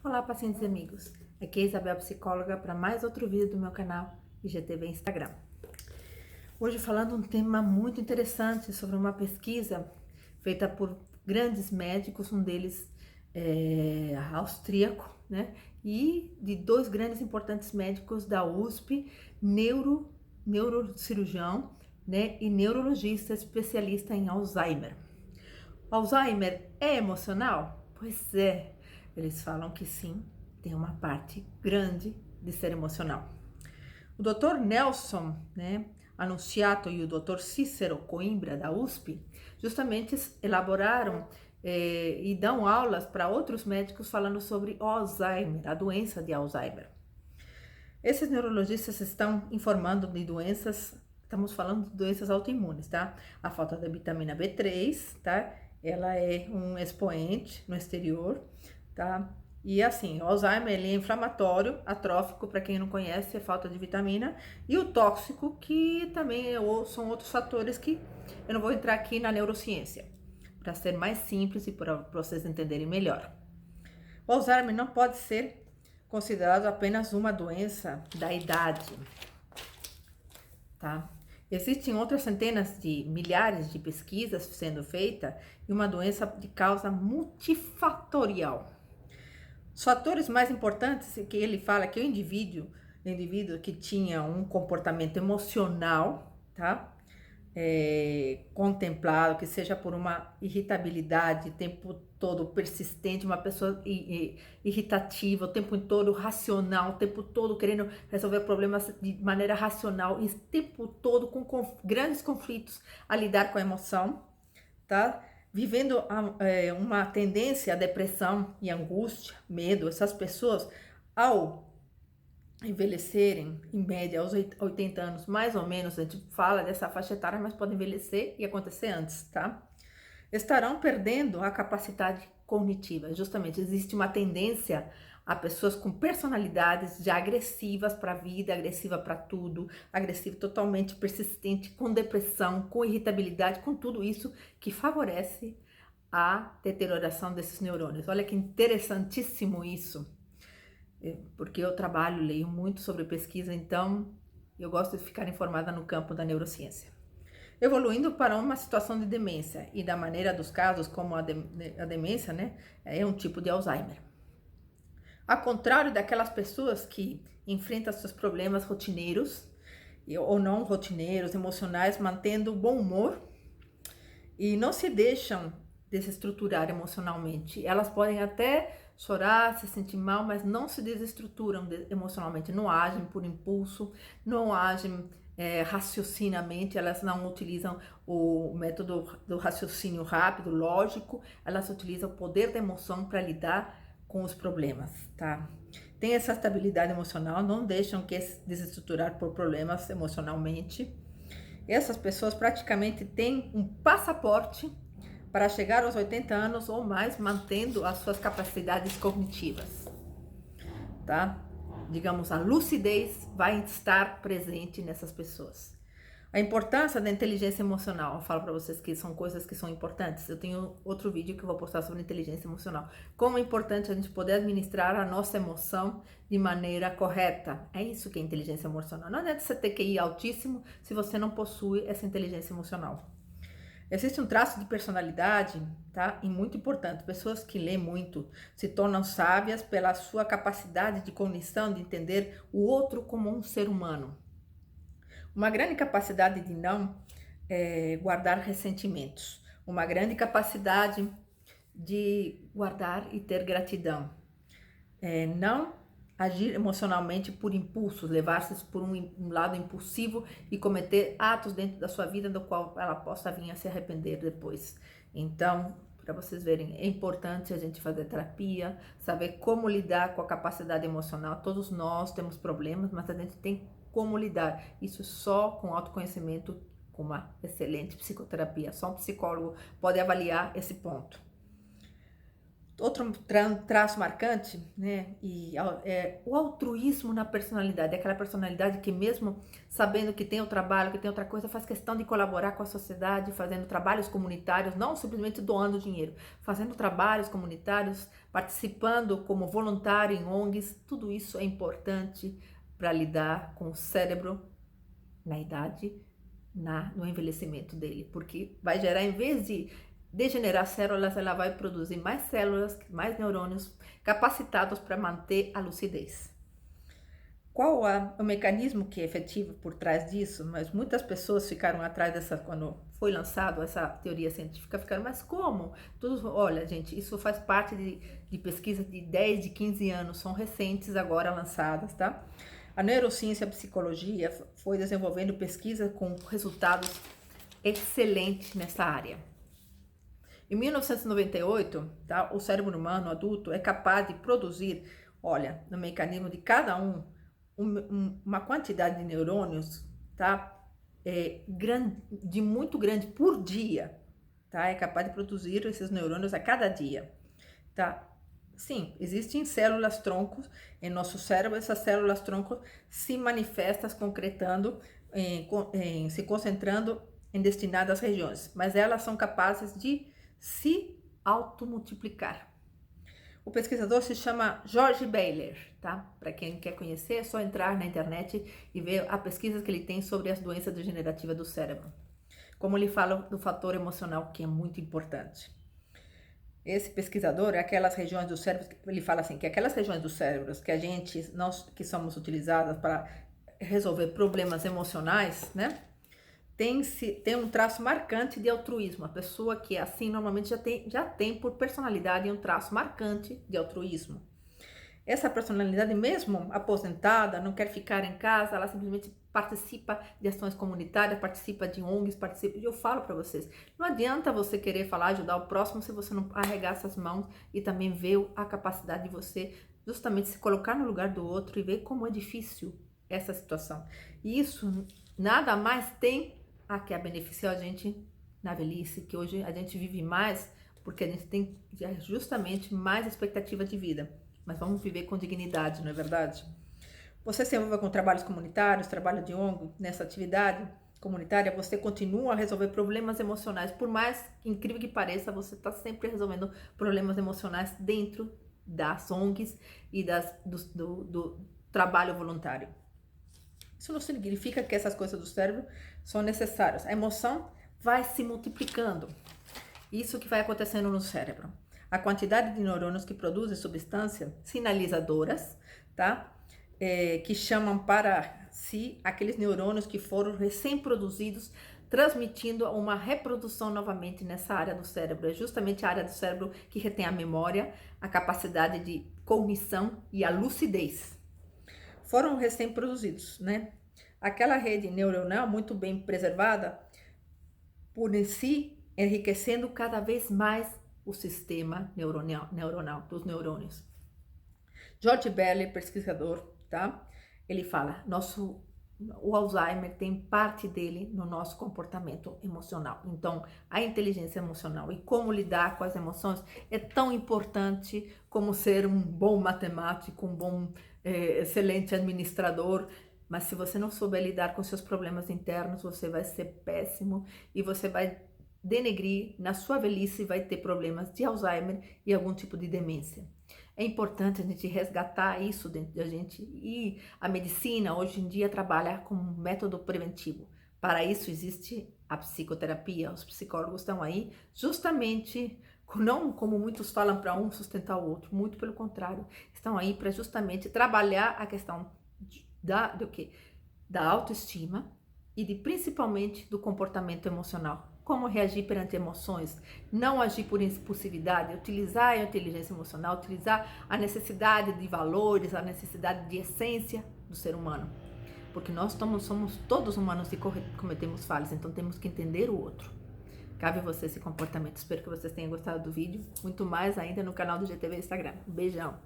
Olá, pacientes e amigos. Aqui é a Isabel, psicóloga, para mais outro vídeo do meu canal IGTV Instagram. Hoje falando um tema muito interessante sobre uma pesquisa feita por grandes médicos, um deles austríaco, né? E de dois grandes importantes médicos da USP, neurocirurgião, né? E neurologista especialista em Alzheimer. O Alzheimer é emocional? Pois é, eles falam que sim, tem uma parte grande de ser emocional. O Dr. Nelson, né, Annunziato e o Dr. Cícero Coimbra, da USP, justamente elaboraram e dão aulas para outros médicos falando sobre Alzheimer, a doença de Alzheimer. Esses neurologistas estão informando de doenças, estamos falando de doenças autoimunes, tá? A falta da vitamina B3, tá? Ela é um expoente no exterior, tá? E assim, o Alzheimer ele é inflamatório, atrófico, para quem não conhece, é falta de vitamina, e o tóxico, que também são outros fatores que eu não vou entrar aqui na neurociência, para ser mais simples e para vocês entenderem melhor. O Alzheimer não pode ser considerado apenas uma doença da idade, tá? Existem outras centenas de milhares de pesquisas sendo feitas e uma doença de causa multifatorial. Os fatores mais importantes que ele fala que o indivíduo que tinha um comportamento emocional, tá? Contemplado, que seja por uma irritabilidade o tempo todo persistente, uma pessoa irritativa, o tempo todo racional, o tempo todo querendo resolver problemas de maneira racional, e o tempo todo com grandes conflitos a lidar com a emoção, tá? Vivendo uma tendência à depressão e angústia, medo. Essas pessoas, ao envelhecerem, em média, aos 80 anos, mais ou menos, a gente fala dessa faixa etária, mas pode envelhecer e acontecer antes, tá? Estarão perdendo a capacidade cognitiva. Justamente, existe uma tendência a pessoas com personalidades já agressivas para a vida, agressiva para tudo, agressiva totalmente persistente, com depressão, com irritabilidade, com tudo isso que favorece a deterioração desses neurônios. Olha que interessantíssimo isso. Porque eu trabalho, leio muito sobre pesquisa, então eu gosto de ficar informada no campo da neurociência. Evoluindo para uma situação de demência, e da maneira dos casos, como a demência, né, é um tipo de Alzheimer. Ao contrário daquelas pessoas que enfrentam seus problemas rotineiros, ou não rotineiros, emocionais, mantendo o bom humor, e não se deixam desestruturar emocionalmente. Elas podem até chorar, se sentir mal, mas não se desestruturam emocionalmente, não agem por impulso, não agem raciocinamente, elas não utilizam o método do raciocínio rápido, lógico, elas utilizam o poder da emoção para lidar com os problemas, tá? Tem essa estabilidade emocional, não deixam que se desestruturar por problemas emocionalmente. Essas pessoas praticamente têm um passaporte para chegar aos 80 anos ou mais, mantendo as suas capacidades cognitivas, tá? Digamos, a lucidez vai estar presente nessas pessoas. A importância da inteligência emocional, eu falo para vocês que são coisas que são importantes. Eu tenho outro vídeo que eu vou postar sobre inteligência emocional. Como é importante a gente poder administrar a nossa emoção de maneira correta. É isso que é inteligência emocional. Não adianta você ter QI altíssimo se você não possui essa inteligência emocional. Existe um traço de personalidade, tá? E muito importante. Pessoas que lêem muito se tornam sábias pela sua capacidade de cognição, de entender o outro como um ser humano. Uma grande capacidade de não guardar ressentimentos. Uma grande capacidade de guardar e ter gratidão. Não agir emocionalmente por impulsos, levar-se por um lado impulsivo e cometer atos dentro da sua vida do qual ela possa vir a se arrepender depois. Então, para vocês verem, é importante a gente fazer terapia, saber como lidar com a capacidade emocional. Todos nós temos problemas, mas a gente tem como lidar. Isso só com autoconhecimento, com uma excelente psicoterapia. Só um psicólogo pode avaliar esse ponto. Outro traço marcante, né, é o altruísmo na personalidade, aquela personalidade que mesmo sabendo que tem o trabalho, que tem outra coisa, faz questão de colaborar com a sociedade, fazendo trabalhos comunitários, não simplesmente doando dinheiro, fazendo trabalhos comunitários, participando como voluntário em ONGs, tudo isso é importante para lidar com o cérebro na idade, no envelhecimento dele, porque vai gerar, em vez de degenerar células, ela vai produzir mais células, mais neurônios capacitados para manter a lucidez. Qual o mecanismo que é efetivo por trás disso? Mas muitas pessoas ficaram atrás dessa, quando foi lançado essa teoria científica, ficaram, mas como? Olha, gente, isso faz parte de pesquisa de 10, de 15 anos, são recentes agora lançadas, tá? A neurociência e a psicologia foi desenvolvendo pesquisa com resultados excelentes nessa área. Em 1998, tá, o cérebro humano adulto é capaz de produzir, olha, no mecanismo de cada uma quantidade de neurônios, tá, muito grande por dia, tá, é capaz de produzir esses neurônios a cada dia, tá. Sim, existem células troncos em nosso cérebro, essas células troncos se manifestam, concretando, se concentrando em destinadas regiões, mas elas são capazes de se automultiplicar. O pesquisador se chama George Baylor, tá? Para quem quer conhecer, é só entrar na internet e ver a pesquisa que ele tem sobre as doenças degenerativas do cérebro. Como ele fala do fator emocional, que é muito importante. Esse pesquisador, aquelas regiões do cérebro, ele fala assim, que aquelas regiões do cérebro que nós que somos utilizadas para resolver problemas emocionais, né? Tem um traço marcante de altruísmo. A pessoa que é assim normalmente já tem por personalidade um traço marcante de altruísmo. Essa personalidade, mesmo aposentada, não quer ficar em casa, ela simplesmente participa de ações comunitárias, participa de ONGs, participa. E eu falo para vocês, não adianta você querer falar, ajudar o próximo se você não arregaça as mãos e também ver a capacidade de você justamente se colocar no lugar do outro e ver como é difícil essa situação. E isso nada mais tem a que beneficiar a gente na velhice, que hoje a gente vive mais porque a gente tem justamente mais expectativa de vida, mas vamos viver com dignidade, não é verdade? Você se envolve com trabalhos comunitários, trabalho de ONG, nessa atividade comunitária, você continua a resolver problemas emocionais, por mais incrível que pareça, você está sempre resolvendo problemas emocionais dentro das ONGs e do trabalho voluntário. Isso não significa que essas coisas do cérebro são necessárias. A emoção vai se multiplicando. Isso que vai acontecendo no cérebro. A quantidade de neurônios que produzem substâncias sinalizadoras, tá? Que chamam para si aqueles neurônios que foram recém-produzidos, transmitindo uma reprodução novamente nessa área do cérebro. É justamente a área do cérebro que retém a memória, a capacidade de cognição e a lucidez. Foram recém-produzidos, né? Aquela rede neuronal muito bem preservada, por si, enriquecendo cada vez mais o sistema neuronal dos neurônios. George Baylor, pesquisador, tá? Ele fala, o Alzheimer tem parte dele no nosso comportamento emocional. Então, a inteligência emocional e como lidar com as emoções é tão importante como ser um bom matemático, um bom, excelente administrador. Mas se você não souber lidar com seus problemas internos, você vai ser péssimo e você vai denegrir, na sua velhice vai ter problemas de Alzheimer e algum tipo de demência. É importante a gente resgatar isso dentro da gente, e a medicina hoje em dia trabalha com um método preventivo. Para isso existe a psicoterapia, os psicólogos estão aí justamente, não como muitos falam para um sustentar o outro, muito pelo contrário, estão aí para justamente trabalhar a questão da autoestima e principalmente do comportamento emocional. Como reagir perante emoções, não agir por impulsividade, utilizar a inteligência emocional, utilizar a necessidade de valores, a necessidade de essência do ser humano. Porque nós somos todos humanos e cometemos falhas, então temos que entender o outro. Cabe a você esse comportamento. Espero que vocês tenham gostado do vídeo. Muito mais ainda no canal do GTV Instagram. Um beijão!